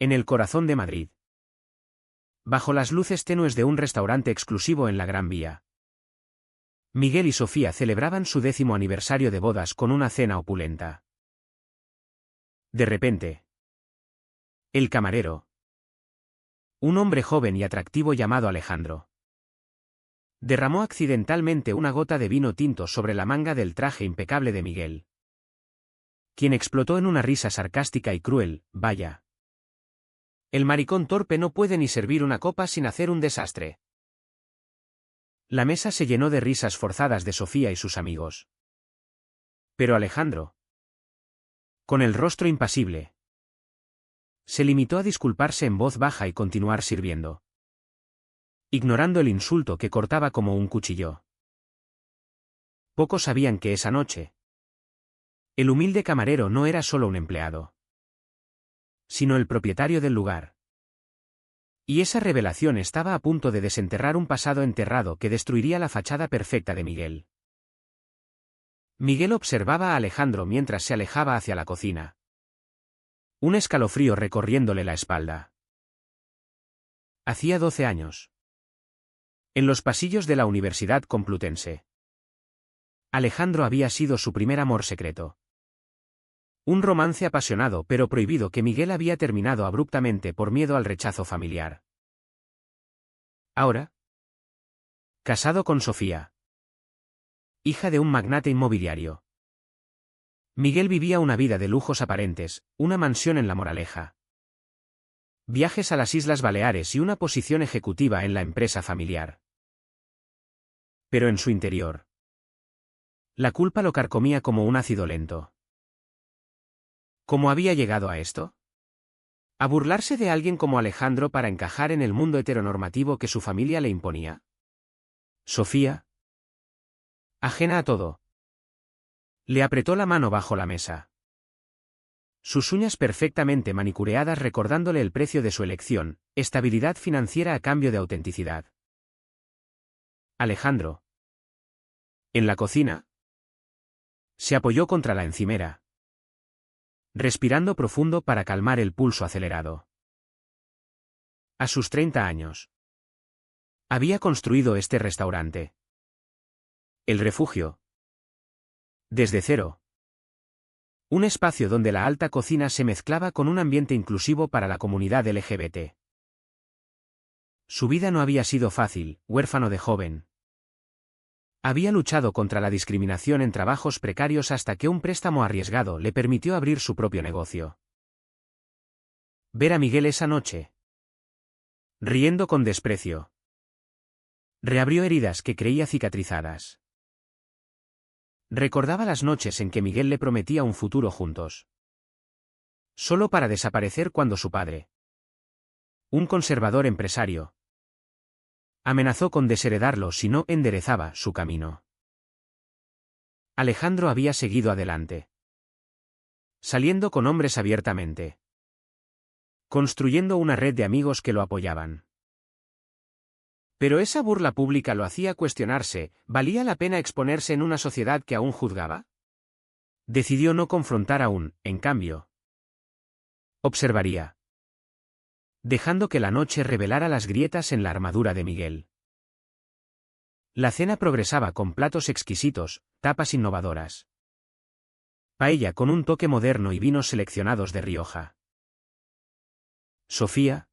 En el corazón de Madrid. Bajo las luces tenues de un restaurante exclusivo en la Gran Vía. Miguel y Sofía celebraban su 10º aniversario de bodas con una cena opulenta. De repente. El camarero. Un hombre joven y atractivo llamado Alejandro. Derramó accidentalmente una gota de vino tinto sobre la manga del traje impecable de Miguel, quien explotó en una risa sarcástica y cruel. Vaya. El maricón torpe no puede ni servir una copa sin hacer un desastre. La mesa se llenó de risas forzadas de Sofía y sus amigos. Pero Alejandro, con el rostro impasible, se limitó a disculparse en voz baja y continuar sirviendo, ignorando el insulto que cortaba como un cuchillo. Pocos sabían que esa noche, el humilde camarero no era solo un empleado, sino el propietario del lugar. Y esa revelación estaba a punto de desenterrar un pasado enterrado que destruiría la fachada perfecta de Miguel. Miguel observaba a Alejandro mientras se alejaba hacia la cocina, un escalofrío recorriéndole la espalda. Hacía 12 años. En los pasillos de la Universidad Complutense, Alejandro había sido su primer amor secreto. Un romance apasionado pero prohibido que Miguel había terminado abruptamente por miedo al rechazo familiar. Ahora, casado con Sofía, hija de un magnate inmobiliario, Miguel vivía una vida de lujos aparentes, una mansión en La Moraleja, viajes a las Islas Baleares y una posición ejecutiva en la empresa familiar. Pero en su interior, la culpa lo carcomía como un ácido lento. ¿Cómo había llegado a esto? ¿A burlarse de alguien como Alejandro para encajar en el mundo heteronormativo que su familia le imponía? Sofía, ajena a todo, le apretó la mano bajo la mesa. Sus uñas perfectamente manicureadas recordándole el precio de su elección, estabilidad financiera a cambio de autenticidad. Alejandro, en la cocina, se apoyó contra la encimera, respirando profundo para calmar el pulso acelerado. A sus 30 años, había construido este restaurante. El refugio. Desde cero. Un espacio donde la alta cocina se mezclaba con un ambiente inclusivo para la comunidad LGBT. Su vida no había sido fácil, huérfano de joven. Había luchado contra la discriminación en trabajos precarios hasta que un préstamo arriesgado le permitió abrir su propio negocio. Ver a Miguel esa noche, riendo con desprecio, reabrió heridas que creía cicatrizadas. Recordaba las noches en que Miguel le prometía un futuro juntos, solo para desaparecer cuando su padre, un conservador empresario, amenazó con desheredarlo si no enderezaba su camino. Alejandro había seguido adelante, saliendo con hombres abiertamente, construyendo una red de amigos que lo apoyaban. Pero esa burla pública lo hacía cuestionarse, ¿valía la pena exponerse en una sociedad que aún juzgaba? Decidió no confrontar aún, en cambio, observaría, dejando que la noche revelara las grietas en la armadura de Miguel. La cena progresaba con platos exquisitos, tapas innovadoras, paella con un toque moderno y vinos seleccionados de Rioja. Sofía,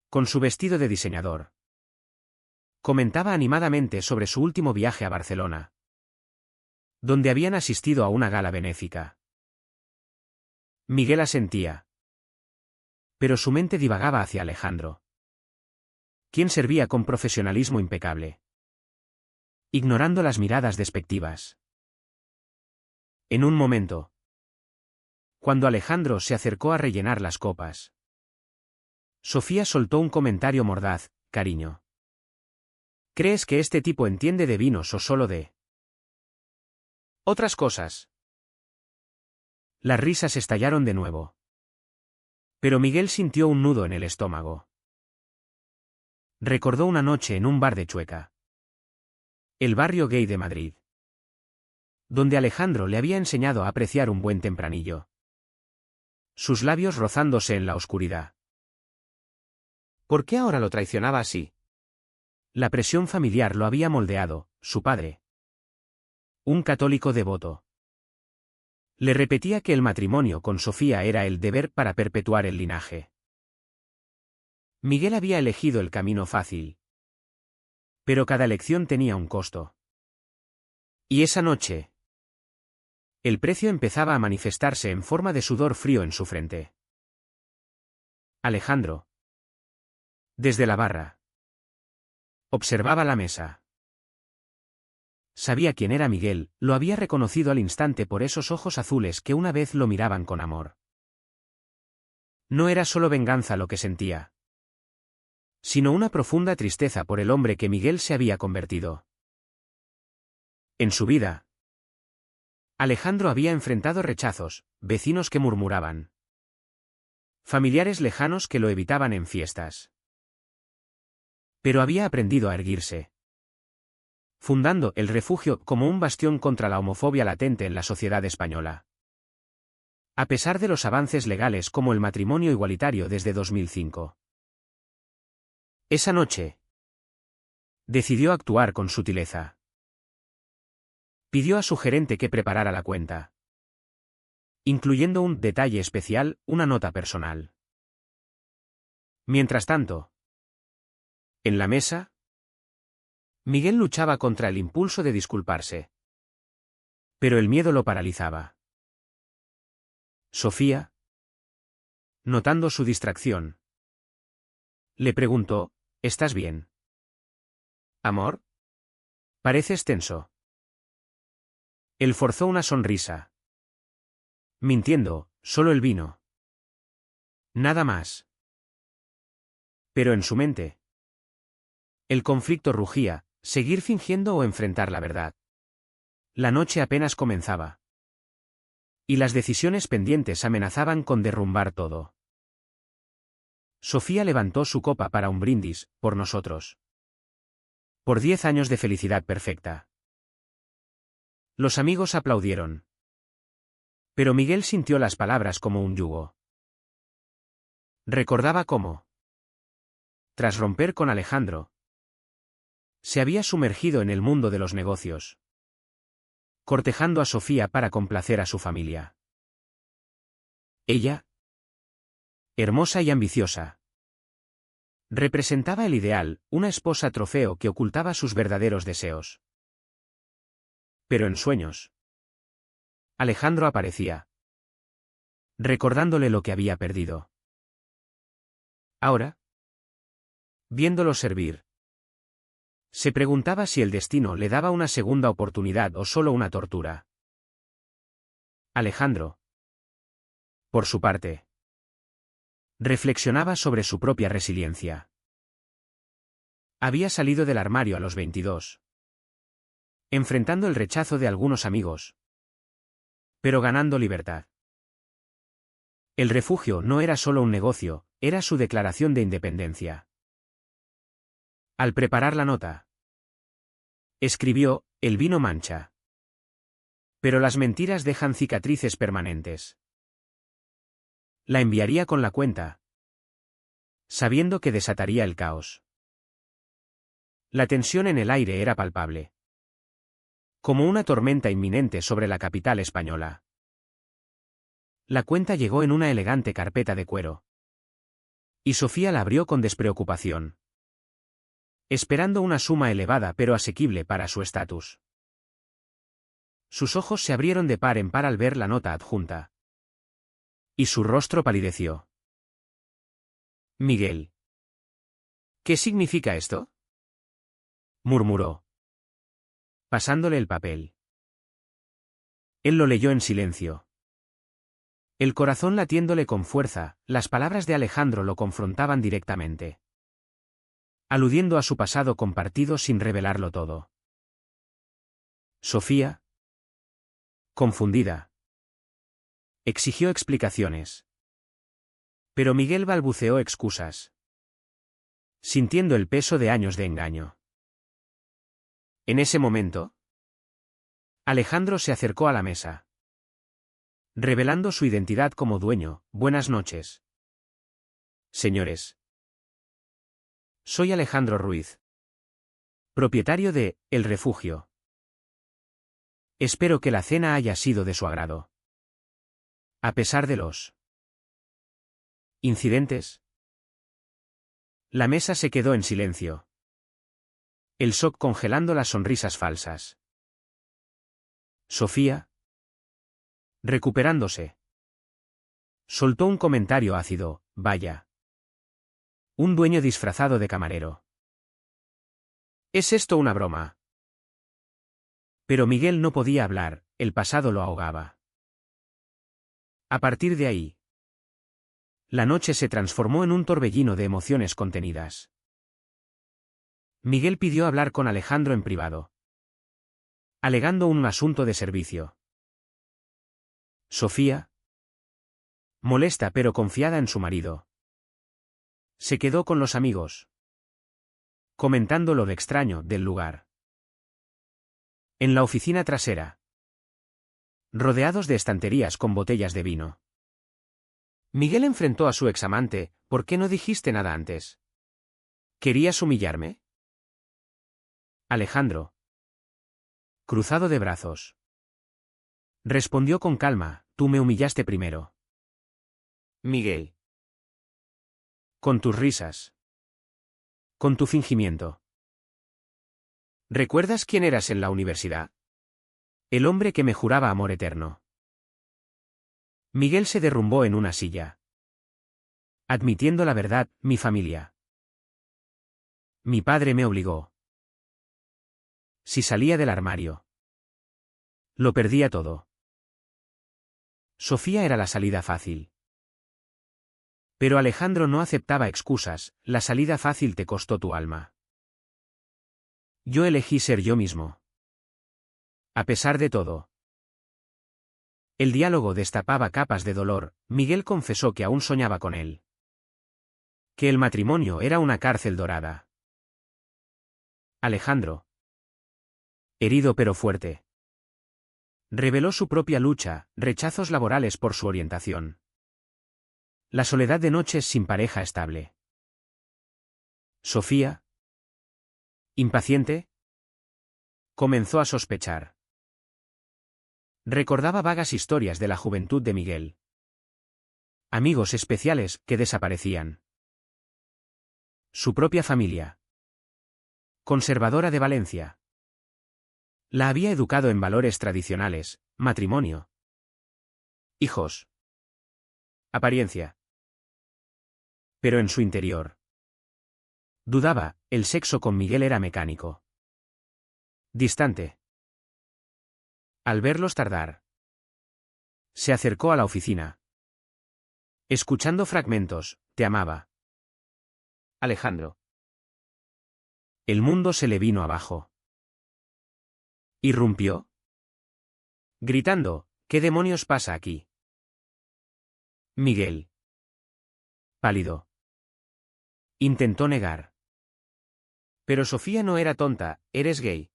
con su vestido de diseñador, comentaba animadamente sobre su último viaje a Barcelona, donde habían asistido a una gala benéfica. Miguel asentía, pero su mente divagaba hacia Alejandro, quien servía con profesionalismo impecable, ignorando las miradas despectivas. En un momento, cuando Alejandro se acercó a rellenar las copas, Sofía soltó un comentario mordaz: cariño, ¿crees que este tipo entiende de vinos o solo de otras cosas? Las risas estallaron de nuevo. Pero Miguel sintió un nudo en el estómago. Recordó una noche en un bar de Chueca, el barrio gay de Madrid, donde Alejandro le había enseñado a apreciar un buen tempranillo. sus labios rozándose en la oscuridad. ¿Por qué ahora lo traicionaba así? La presión familiar lo había moldeado, su padre. Un católico devoto. Le repetía que el matrimonio con Sofía era el deber para perpetuar el linaje. Miguel había elegido el camino fácil. Pero cada elección tenía un costo. Y esa noche, el precio empezaba a manifestarse en forma de sudor frío en su frente. Alejandro. Desde la barra. Observaba la mesa. Sabía quién era Miguel, lo había reconocido al instante por esos ojos azules que una vez lo miraban con amor. No era solo venganza lo que sentía, sino una profunda tristeza por el hombre que Miguel se había convertido. En su vida, Alejandro había enfrentado rechazos, vecinos que murmuraban, familiares lejanos que lo evitaban en fiestas. Pero había aprendido a erguirse, fundando el Refugio como un bastión contra la homofobia latente en la sociedad española. A pesar de los avances legales como el matrimonio igualitario desde 2005. Esa noche, decidió actuar con sutileza. Pidió a su gerente que preparara la cuenta, incluyendo un detalle especial, una nota personal. Mientras tanto, en la mesa, Miguel luchaba contra el impulso de disculparse. Pero el miedo lo paralizaba. Sofía, notando su distracción, le preguntó, ¿estás bien? ¿Amor? Pareces tenso. Él forzó una sonrisa. Mintiendo, solo el vino. Nada más. Pero en su mente, el conflicto rugía, seguir fingiendo o enfrentar la verdad. La noche apenas comenzaba. Y las decisiones pendientes amenazaban con derrumbar todo. Sofía levantó su copa para un brindis, por nosotros. Por 10 años de felicidad perfecta. Los amigos aplaudieron. Pero Miguel sintió las palabras como un yugo. Recordaba cómo, tras romper con Alejandro, se había sumergido en el mundo de los negocios, cortejando a Sofía para complacer a su familia. Ella, hermosa y ambiciosa, representaba el ideal, una esposa trofeo que ocultaba sus verdaderos deseos. Pero en sueños, Alejandro aparecía, recordándole lo que había perdido. Ahora, viéndolo servir, se preguntaba si el destino le daba una segunda oportunidad o solo una tortura. Alejandro, por su parte, reflexionaba sobre su propia resiliencia. Había salido del armario a los 22, enfrentando el rechazo de algunos amigos, pero ganando libertad. El refugio no era solo un negocio, era su declaración de independencia. Al preparar la nota, escribió, el vino mancha. Pero las mentiras dejan cicatrices permanentes. La enviaría con la cuenta, sabiendo que desataría el caos. La tensión en el aire era palpable, como una tormenta inminente sobre la capital española. La cuenta llegó en una elegante carpeta de cuero. Y Sofía la abrió con despreocupación, esperando una suma elevada pero asequible para su estatus. Sus ojos se abrieron de par en par al ver la nota adjunta. Y su rostro palideció. Miguel. ¿Qué significa esto? Murmuró, pasándole el papel. Él lo leyó en silencio. El corazón latiéndole con fuerza, las palabras de Alejandro lo confrontaban directamente, aludiendo a su pasado compartido sin revelarlo todo. Sofía, confundida, exigió explicaciones. Pero Miguel balbuceó excusas, sintiendo el peso de años de engaño. En ese momento, Alejandro se acercó a la mesa. revelando su identidad como dueño. Buenas noches. Señores. Soy Alejandro Ruiz, propietario de El Refugio. Espero que la cena haya sido de su agrado. A pesar de los incidentes, la mesa se quedó en silencio. El shock congelando las sonrisas falsas. Sofía, recuperándose, soltó un comentario ácido. Vaya. Un dueño disfrazado de camarero. ¿Es esto una broma? Pero Miguel no podía hablar, el pasado lo ahogaba. A partir de ahí, la noche se transformó en un torbellino de emociones contenidas. Miguel pidió hablar con Alejandro en privado, alegando un asunto de servicio. Sofía, molesta pero confiada en su marido, se quedó con los amigos, comentando lo extraño del lugar. En la oficina trasera, rodeados de estanterías con botellas de vino, Miguel enfrentó a su examante. ¿Por qué no dijiste nada antes? ¿Querías humillarme? Alejandro, cruzado de brazos, respondió con calma: tú me humillaste primero. Miguel. Con tus risas. Con tu fingimiento. ¿Recuerdas quién eras en la universidad? El hombre que me juraba amor eterno. Miguel se derrumbó en una silla, admitiendo la verdad: mi familia. Mi padre me obligó. Si salía del armario, lo perdía todo. Sofía era la salida fácil. Pero Alejandro no aceptaba excusas. La salida fácil te costó tu alma. Yo elegí ser yo mismo. A pesar de todo. El diálogo destapaba capas de dolor. Miguel confesó que aún soñaba con él. Que el matrimonio era una cárcel dorada. Alejandro, herido pero fuerte, reveló su propia lucha, rechazos laborales por su orientación. La soledad de noches sin pareja estable. Sofía, impaciente, comenzó a sospechar. Recordaba vagas historias de la juventud de Miguel. Amigos especiales que desaparecían. Su propia familia, conservadora de Valencia, la había educado en valores tradicionales: matrimonio, hijos, apariencia. Pero en su interior, dudaba. El sexo con Miguel era mecánico, distante. Al verlos tardar, se acercó a la oficina, escuchando fragmentos: te amaba. Alejandro. El mundo se le vino abajo. Irrumpió, gritando: ¿qué demonios pasa aquí? Miguel, pálido, intentó negar. Pero Sofía no era tonta: eres gay.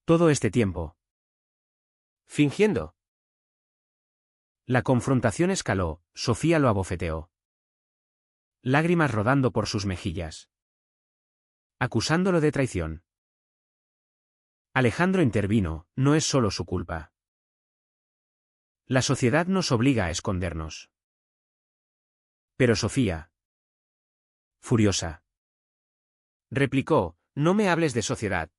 Todo este tiempo. Fingiendo. La confrontación escaló. Sofía lo abofeteó, lágrimas rodando por sus mejillas, acusándolo de traición. Alejandro intervino: no es solo su culpa. La sociedad nos obliga a escondernos. Pero Sofía, furiosa, replicó: no me hables de sociedad.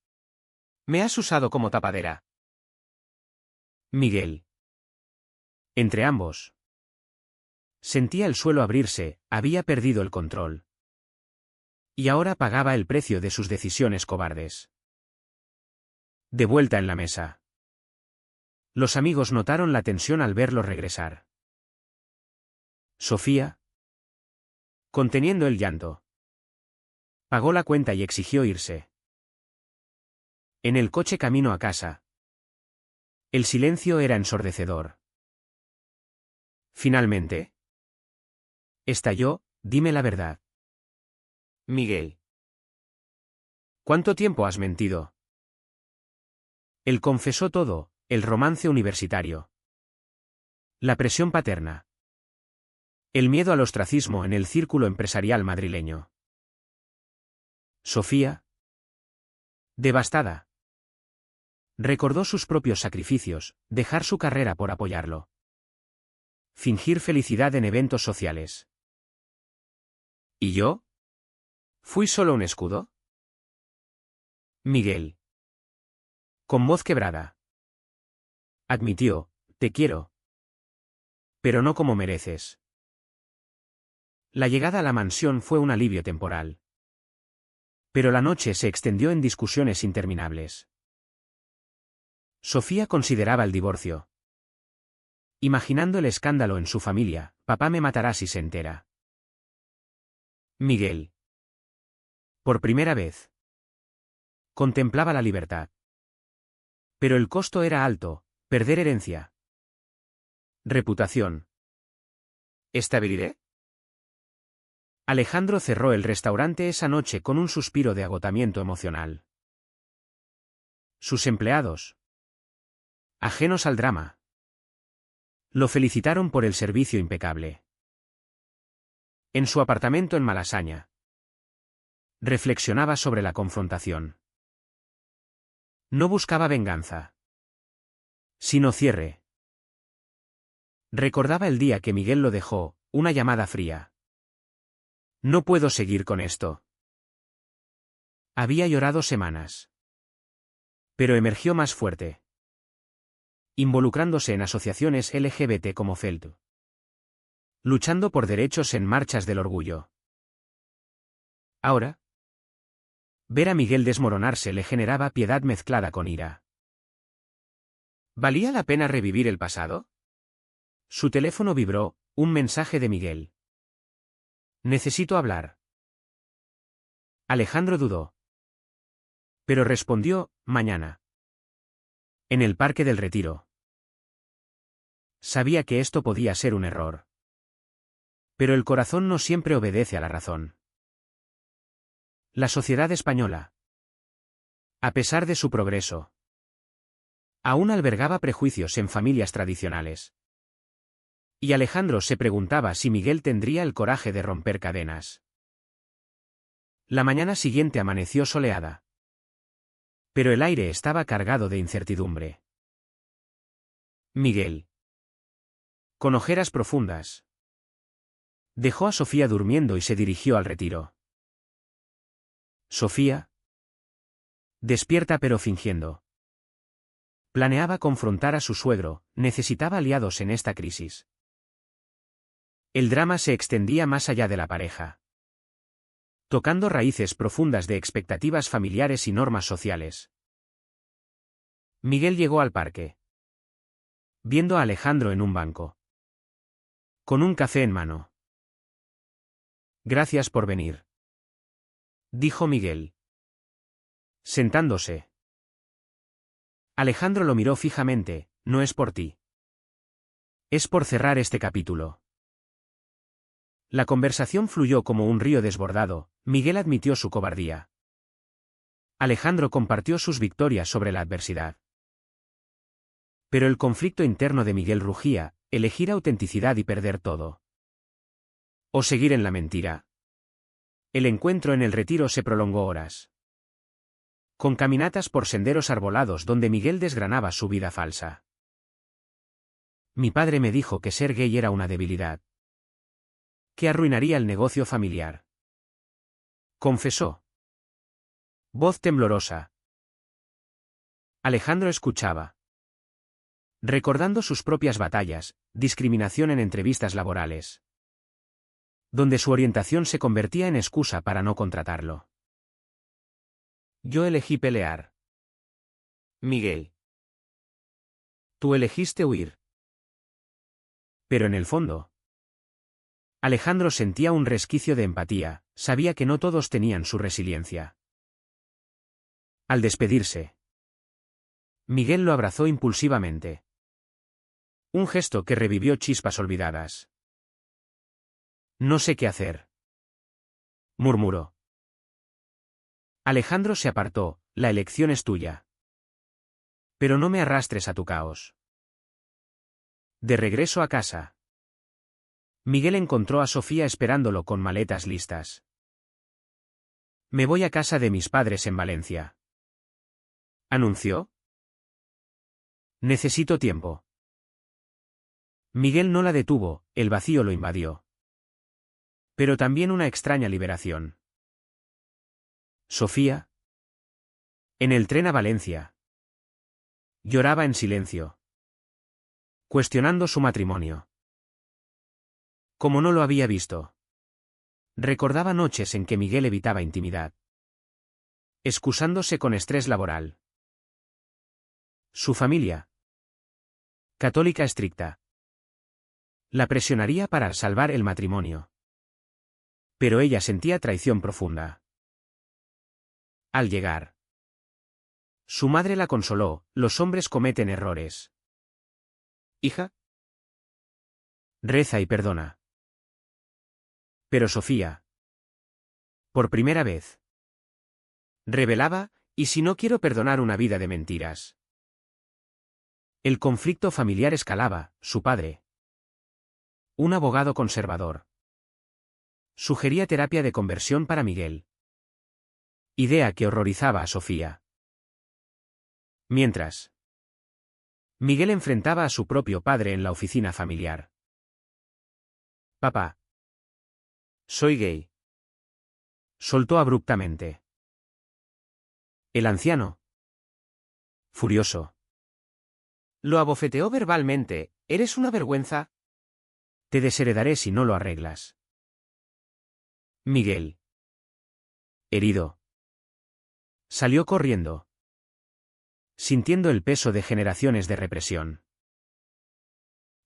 Me has usado como tapadera. Miguel. Entre ambos. Sentía el suelo abrirse, había perdido el control. Y ahora pagaba el precio de sus decisiones cobardes. De vuelta en la mesa, los amigos notaron la tensión al verlo regresar. Sofía, conteniendo el llanto, pagó la cuenta y exigió irse. En el coche camino a casa, el silencio era ensordecedor. Finalmente, estalló: dime la verdad. Miguel. ¿Cuánto tiempo has mentido? Él confesó todo: el romance universitario, La presión paterna. El miedo al ostracismo en el círculo empresarial madrileño. Sofía, devastada, recordó sus propios sacrificios, dejar su carrera por apoyarlo. Fingir felicidad en eventos sociales. ¿Y yo? ¿Fui solo un escudo? Miguel. Con voz quebrada. Admitió, te quiero. Pero no como mereces. La llegada a la mansión fue un alivio temporal. Pero la noche se extendió en discusiones interminables. Sofía consideraba el divorcio. Imaginando el escándalo en su familia, papá me matará si se entera. Miguel. Por primera vez. Contemplaba la libertad. Pero el costo era alto, perder herencia. Reputación. ¿Estabilidad? Alejandro cerró el restaurante esa noche con un suspiro de agotamiento emocional. Sus empleados, ajenos al drama, lo felicitaron por el servicio impecable. En su apartamento en Malasaña, reflexionaba sobre la confrontación. No buscaba venganza, sino cierre. Recordaba el día que Miguel lo dejó, una llamada fría. No puedo seguir con esto. Había llorado semanas. Pero emergió más fuerte, involucrándose en asociaciones LGBT como FELT, luchando por derechos en marchas del orgullo. Ahora, ver a Miguel desmoronarse le generaba piedad mezclada con ira. ¿Valía la pena revivir el pasado? Su teléfono vibró, un mensaje de Miguel. Necesito hablar. Alejandro dudó. Pero respondió, mañana. En el Parque del Retiro. Sabía que esto podía ser un error. Pero el corazón no siempre obedece a la razón. La sociedad española, a pesar de su progreso, aún albergaba prejuicios en familias tradicionales. Y Alejandro se preguntaba si Miguel tendría el coraje de romper cadenas. La mañana siguiente amaneció soleada. Pero el aire estaba cargado de incertidumbre. Miguel, con ojeras profundas, dejó a Sofía durmiendo y se dirigió al retiro. Sofía, despierta pero fingiendo. Planeaba confrontar a su suegro, necesitaba aliados en esta crisis. El drama se extendía más allá de la pareja, tocando raíces profundas de expectativas familiares y normas sociales. Miguel llegó al parque, viendo a Alejandro en un banco, con un café en mano. Gracias por venir, dijo Miguel, sentándose. Alejandro lo miró fijamente, no es por ti. Es por cerrar este capítulo. La conversación fluyó como un río desbordado, Miguel admitió su cobardía. Alejandro compartió sus victorias sobre la adversidad. Pero el conflicto interno de Miguel rugía, elegir autenticidad y perder todo. O seguir en la mentira. El encuentro en el retiro se prolongó horas, con caminatas por senderos arbolados donde Miguel desgranaba su vida falsa. Mi padre me dijo que ser gay era una debilidad, que arruinaría el negocio familiar. Confesó. Voz temblorosa. Alejandro escuchaba, recordando sus propias batallas, discriminación en entrevistas laborales, donde su orientación se convertía en excusa para no contratarlo. Yo elegí pelear. Miguel. Tú elegiste huir. Pero en el fondo, Alejandro sentía un resquicio de empatía, sabía que no todos tenían su resiliencia. Al despedirse, Miguel lo abrazó impulsivamente. Un gesto que revivió chispas olvidadas. No sé qué hacer, murmuró. Alejandro se apartó, la elección es tuya. Pero no me arrastres a tu caos. De regreso a casa, Miguel encontró a Sofía esperándolo con maletas listas. Me voy a casa de mis padres en Valencia, anunció. Necesito tiempo. Miguel no la detuvo, el vacío lo invadió. Pero también una extraña liberación. Sofía. En el tren a Valencia. Lloraba en silencio, cuestionando su matrimonio. Como no lo había visto. Recordaba noches en que Miguel evitaba intimidad, excusándose con estrés laboral. Su familia, católica estricta, la presionaría para salvar el matrimonio. Pero ella sentía traición profunda. Al llegar, su madre la consoló: los hombres cometen errores. Hija, reza y perdona. Pero Sofía, por primera vez, revelaba: ¿y si no quiero perdonar una vida de mentiras? El conflicto familiar escalaba. Su padre, un abogado conservador, sugería terapia de conversión para Miguel. Idea que horrorizaba a Sofía. Mientras, Miguel enfrentaba a su propio padre en la oficina familiar. Papá. Soy gay. Soltó abruptamente. El anciano, furioso, lo abofeteó verbalmente: eres una vergüenza. Te desheredaré si no lo arreglas. Miguel, herido, salió corriendo, sintiendo el peso de generaciones de represión.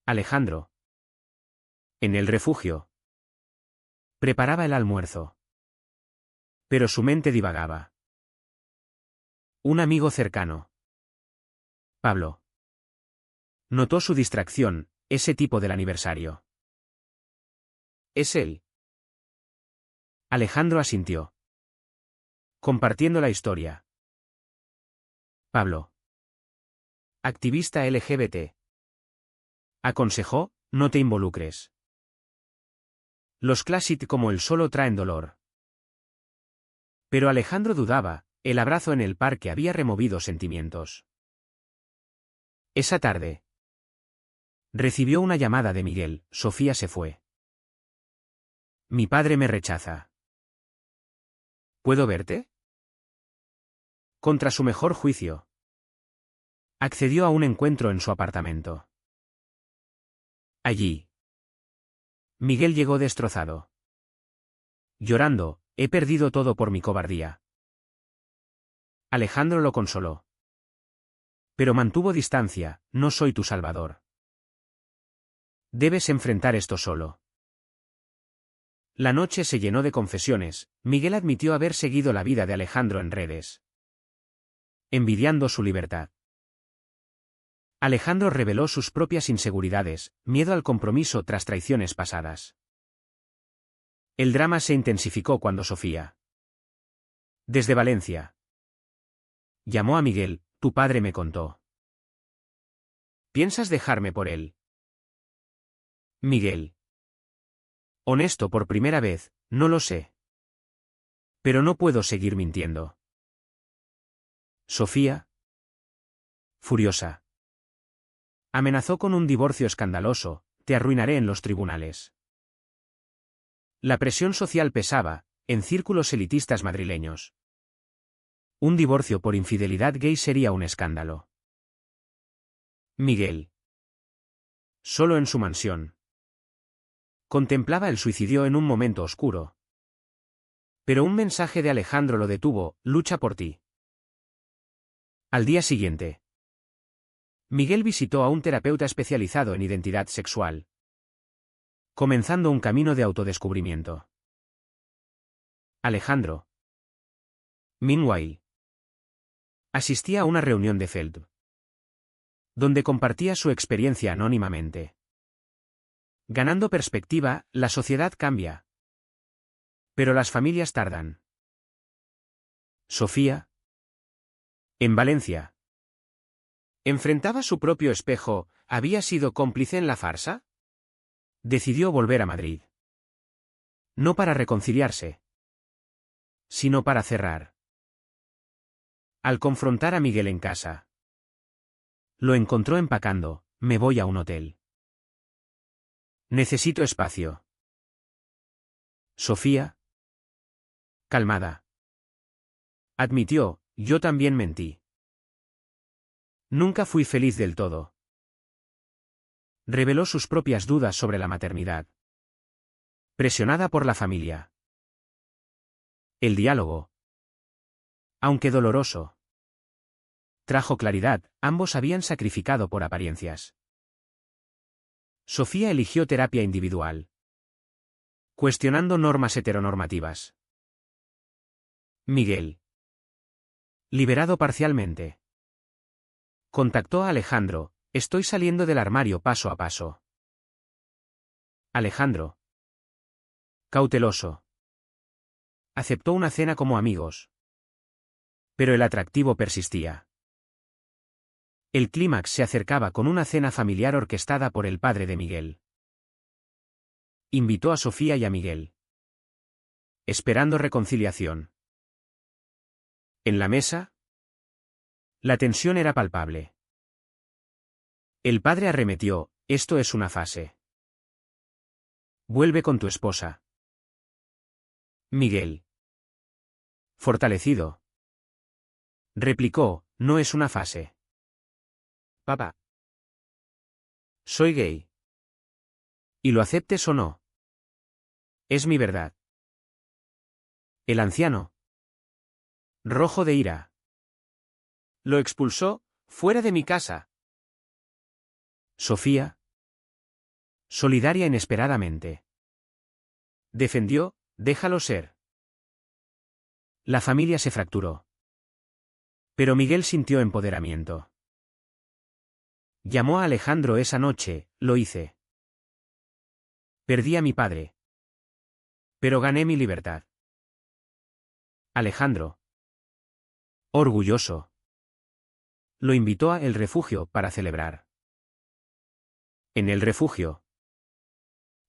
Alejandro, en el refugio, preparaba el almuerzo. Pero su mente divagaba. Un amigo cercano, Pablo, notó su distracción: ese tipo del aniversario. Es él. Alejandro asintió, compartiendo la historia. Pablo, activista LGBT, aconsejó: no te involucres. Los clásicos como el solo traen dolor. Pero Alejandro dudaba: el abrazo en el parque había removido sentimientos. Esa tarde, recibió una llamada de Miguel: Sofía se fue. Mi padre me rechaza. ¿Puedo verte? Contra su mejor juicio, accedió a un encuentro en su apartamento. Allí, Miguel llegó destrozado. Llorando: he perdido todo por mi cobardía. Alejandro lo consoló. Pero mantuvo distancia: no soy tu salvador. Debes enfrentar esto solo. La noche se llenó de confesiones. Miguel admitió haber seguido la vida de Alejandro en redes, envidiando su libertad. Alejandro reveló sus propias inseguridades: miedo al compromiso tras traiciones pasadas. El drama se intensificó cuando Sofía, desde Valencia, llamó a Miguel: tu padre me contó. ¿Piensas dejarme por él? Miguel, honesto por primera vez: no lo sé. Pero no puedo seguir mintiendo. Sofía, furiosa, amenazó con un divorcio escandaloso: te arruinaré en los tribunales. La presión social pesaba, en círculos elitistas madrileños. Un divorcio por infidelidad gay sería un escándalo. Miguel, solo en su mansión, contemplaba el suicidio en un momento oscuro. Pero un mensaje de Alejandro lo detuvo: lucha por ti. Al día siguiente, Miguel visitó a un terapeuta especializado en identidad sexual, comenzando un camino de autodescubrimiento. Alejandro, meanwhile, asistía a una reunión de FELD, donde compartía su experiencia anónimamente. Ganando perspectiva: la sociedad cambia, pero las familias tardan. Sofía, en Valencia, ¿Enfrentaba su propio espejo? ¿Había sido cómplice en la farsa? Decidió volver a Madrid. No para reconciliarse, sino para cerrar. Al confrontar a Miguel en casa, lo encontró empacando. Me voy a un hotel. Necesito espacio. Sofía, calmada, admitió, yo también mentí. Nunca fui feliz del todo. Reveló sus propias dudas sobre la maternidad. Presionada por la familia. El diálogo, aunque doloroso, trajo claridad. Ambos habían sacrificado por apariencias. Sofía eligió terapia individual, cuestionando normas heteronormativas. Miguel, liberado parcialmente, contactó a Alejandro. Estoy saliendo del armario paso a paso. Alejandro, cauteloso, aceptó una cena como amigos. Pero el atractivo persistía. El clímax se acercaba con una cena familiar orquestada por el padre de Miguel. Invitó a Sofía y a Miguel, esperando reconciliación. En la mesa, la tensión era palpable. El padre arremetió, esto es una fase. Vuelve con tu esposa. Miguel, fortalecido, replicó, no es una fase. Papá, soy gay. Y lo aceptes o no, es mi verdad. El anciano, rojo de ira, lo expulsó, fuera de mi casa. Sofía, solidaria inesperadamente, defendió, déjalo ser. La familia se fracturó. Pero Miguel sintió empoderamiento. Llamó a Alejandro esa noche, lo hice. Perdí a mi padre. Pero gané mi libertad. Alejandro, orgulloso, lo invitó a El Refugio para celebrar. En el refugio,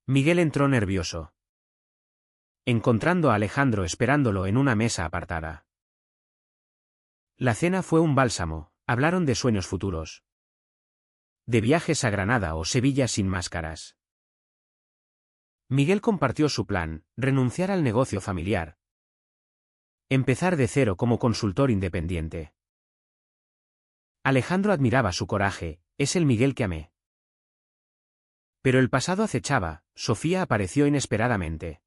Miguel entró nervioso, encontrando a Alejandro esperándolo en una mesa apartada. La cena fue un bálsamo, hablaron de sueños futuros. De viajes a Granada o Sevilla sin máscaras. Miguel compartió su plan, renunciar al negocio familiar. Empezar de cero como consultor independiente. Alejandro admiraba su coraje, es el Miguel que amé. Pero el pasado acechaba. Sofía apareció inesperadamente,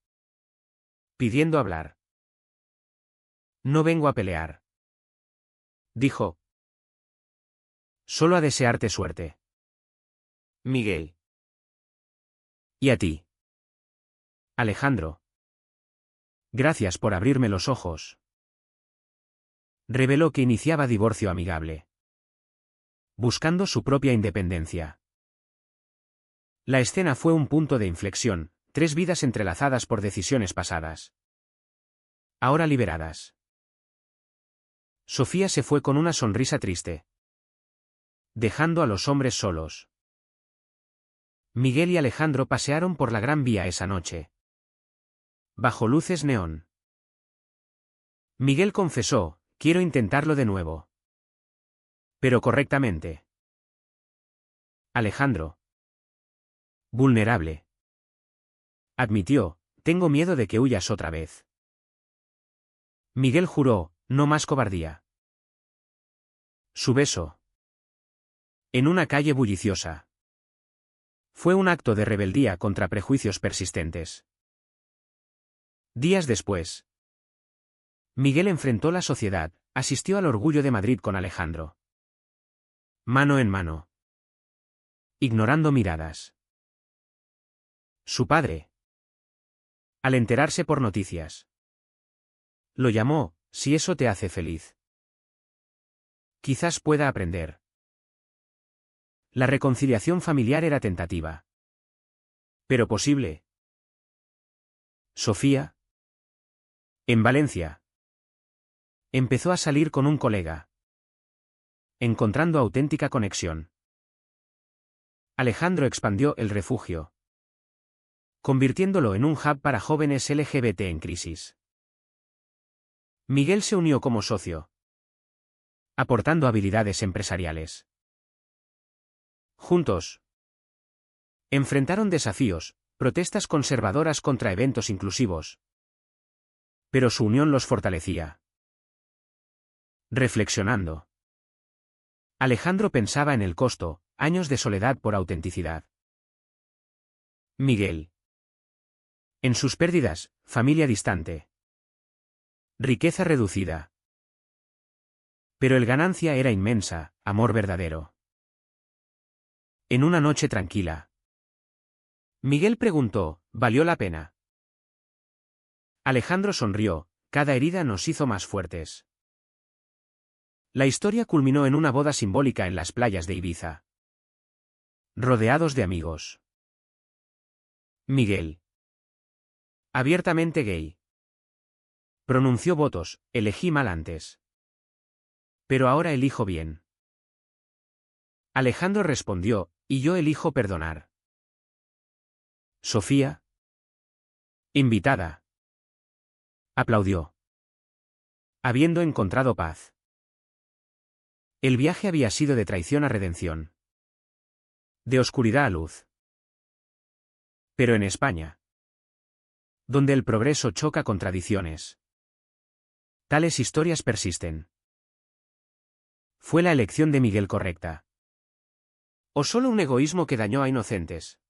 pidiendo hablar. No vengo a pelear, dijo. Solo a desearte suerte. Miguel. Y a ti. Alejandro. Gracias por abrirme los ojos. Reveló que iniciaba divorcio amigable, buscando su propia independencia. La escena fue un punto de inflexión, 3 vidas entrelazadas por decisiones pasadas. Ahora liberadas. Sofía se fue con una sonrisa triste, dejando a los hombres solos. Miguel y Alejandro pasearon por la Gran Vía esa noche, bajo luces neón. Miguel confesó, quiero intentarlo de nuevo. Pero correctamente. Alejandro, vulnerable, admitió, tengo miedo de que huyas otra vez. Miguel juró, no más cobardía. Su beso, en una calle bulliciosa, fue un acto de rebeldía contra prejuicios persistentes. Días después, Miguel enfrentó la sociedad, asistió al Orgullo de Madrid con Alejandro. Mano en mano, ignorando miradas. Su padre, al enterarse por noticias, lo llamó, si eso te hace feliz. Quizás pueda aprender. La reconciliación familiar era tentativa, pero posible. Sofía, en Valencia, empezó a salir con un colega. encontrando auténtica conexión. Alejandro expandió el refugio, convirtiéndolo en un hub para jóvenes LGBT en crisis. Miguel se unió como socio, aportando habilidades empresariales. Juntos, enfrentaron desafíos, protestas conservadoras contra eventos inclusivos. Pero su unión los fortalecía. Reflexionando, Alejandro pensaba en el costo, años de soledad por autenticidad. Miguel. En sus pérdidas, familia distante. Riqueza reducida. Pero el ganancia era inmensa, amor verdadero. En una noche tranquila, Miguel preguntó, ¿valió la pena? Alejandro sonrió, cada herida nos hizo más fuertes. La historia culminó en una boda simbólica en las playas de Ibiza. Rodeados de amigos. Miguel. Abiertamente gay. Pronunció votos, elegí mal antes. Pero ahora elijo bien. Alejandro respondió, y yo elijo perdonar. Sofía. Invitada. Aplaudió. Habiendo encontrado paz. El viaje había sido de traición a redención. De oscuridad a luz. Pero en España, donde el progreso choca con tradiciones, tales historias persisten. ¿Fue la elección de Miguel correcta? ¿O solo un egoísmo que dañó a inocentes?